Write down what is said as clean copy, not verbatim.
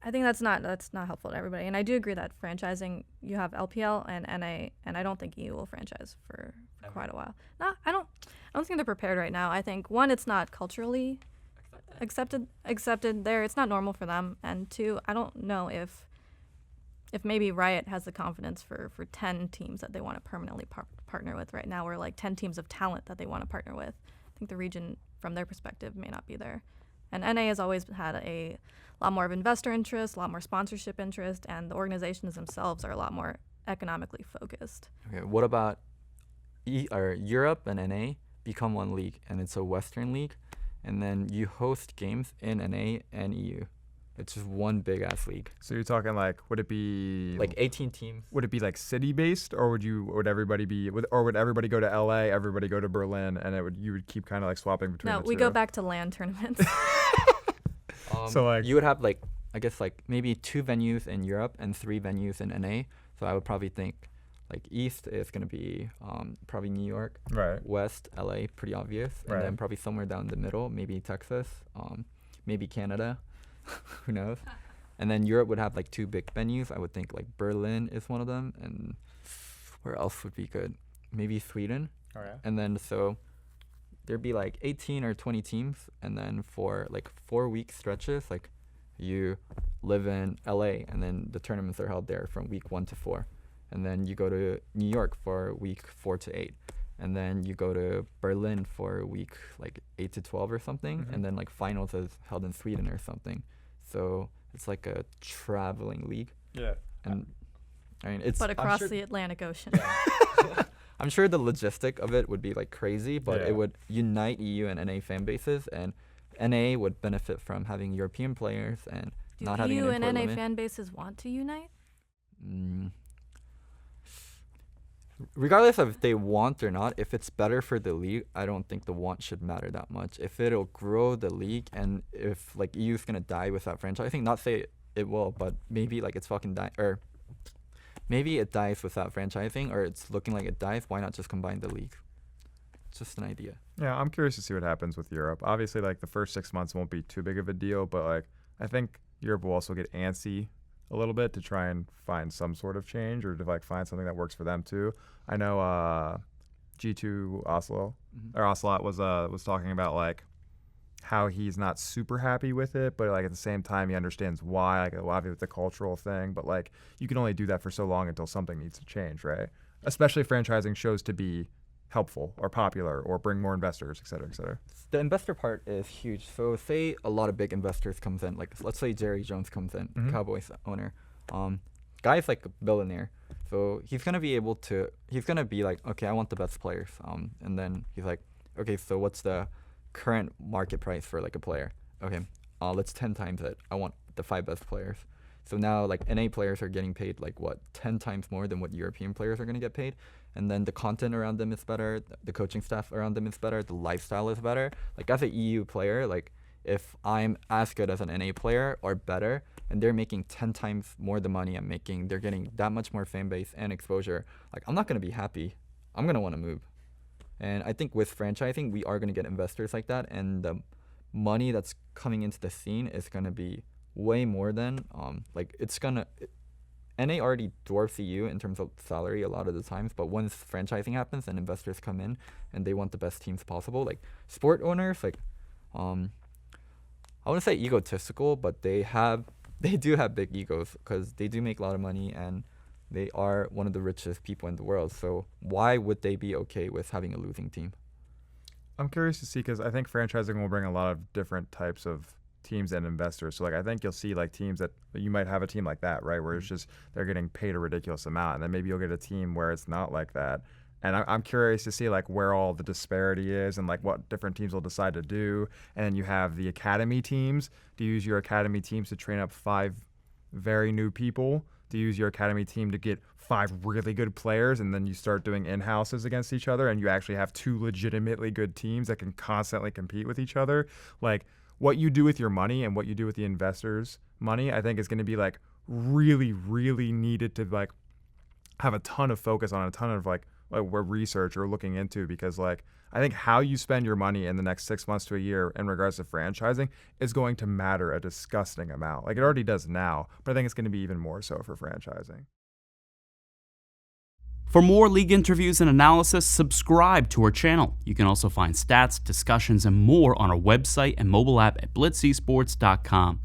I think that's not helpful to everybody. And I do agree that franchising, you have LPL and NA, and I don't think EU will franchise for quite a while. No, I don't think they're prepared right now. I think one, it's not culturally accepted there. It's not normal for them. And two, I don't know if maybe Riot has the confidence for 10 teams that they want to permanently partner with right now, or like 10 teams of talent that they want to partner with. I think the region, from their perspective, may not be there. And NA has always had a lot more of investor interest, a lot more sponsorship interest, and the organizations themselves are a lot more economically focused. Okay, what about Europe and NA become one league, and it's a Western league, and then you host games in NA and EU. It's just one big ass league. So you're talking like, would it be like 18 teams? Would it be like city based, or would everybody go to LA, everybody go to Berlin, and you would keep kind of like swapping between the two? No, we go back to LAN tournaments. So like you would have like, I guess like maybe 2 venues in Europe and 3 venues in NA. So I would probably think like East is going to be probably New York. Right. West, LA, pretty obvious. And then probably somewhere down the middle, maybe Texas, maybe Canada. Who knows? And then Europe would have like 2 big venues. I would think like Berlin is one of them. And where else would be good? Maybe Sweden. Oh, yeah. And then so there'd be like 18 or 20 teams. And then for like 4-week stretches, like you live in LA, and then the tournaments are held there from week 1 to 4. And then you go to New York for week 4 to 8. And then you go to Berlin for week like 8 to 12 or something. Mm-hmm. And then like finals is held in Sweden or something. So it's like a traveling league. Yeah. And I mean, it's... But across the Atlantic Ocean. Yeah. I'm sure the logistic of it would be like crazy, but it would unite EU and NA fan bases, and NA would benefit from having European players and not having an import limit. Do EU and NA fan bases want to unite? Regardless of if they want or not, if it's better for the league, I don't think the want should matter that much. If it'll grow the league, and if like EU's gonna die without franchise, I think not say it will, but maybe like it's fucking die, or maybe it dies without franchising, or it's looking like it dies. Why not just combine the league? It's just an idea. Yeah, I'm curious to see what happens with Europe. Obviously, like the first 6 months won't be too big of a deal, but like I think Europe will also get antsy a little bit to try and find some sort of change, or to like find something that works for them too. I know G2 Oslo or Ocelot was talking about like how he's not super happy with it, but like at the same time he understands why. Like a lot of it's a cultural thing, but like you can only do that for so long until something needs to change, right? Especially if franchising shows to be helpful or popular or bring more investors, et cetera, et cetera. The investor part is huge. So say a lot of big investors comes in, like let's say Jerry Jones comes in, Cowboys owner. Guy's like a billionaire. So he's going to be like, okay, I want the best players. And then he's like, okay, so what's the current market price for like a player? Okay, let's 10 times it. I want the 5 best players. So now like NA players are getting paid like 10 times more than what European players are going to get paid. And then the content around them is better, the coaching staff around them is better, the lifestyle is better. Like as an EU player, like if I'm as good as an NA player or better, and they're making 10 times more the money I'm making, they're getting that much more fan base and exposure, like I'm not going to be happy. I'm going to want to move. And I think with franchising, we are going to get investors like that, and the money that's coming into the scene is going to be way more than, NA already dwarfs EU in terms of salary a lot of the times, but once franchising happens and investors come in and they want the best teams possible, like sport owners, like, I wouldn't say egotistical, but they do have big egos because they do make a lot of money and they are one of the richest people in the world. So why would they be okay with having a losing team? I'm curious to see, because I think franchising will bring a lot of different types of teams and investors. So like I think you'll see like teams that you might have a team like that, right, where it's just they're getting paid a ridiculous amount, and then maybe you'll get a team where it's not like that. And I'm curious to see like where all the disparity is and like what different teams will decide to do. And then you have the academy teams. Do you use your academy teams to train up 5 very new people? Do you use your academy team to get 5 really good players, and then you start doing in-houses against each other, and you actually have 2 legitimately good teams that can constantly compete with each other? Like what you do with your money and what you do with the investors' money, I think is going to be like really, really needed to like have a ton of focus on, a ton of like we're research or looking into, because like I think how you spend your money in the next 6 months to a year in regards to franchising is going to matter a disgusting amount. Like it already does now, but I think it's going to be even more so for franchising. For more league interviews and analysis, subscribe to our channel. You can also find stats, discussions, and more on our website and mobile app at blitzesports.com.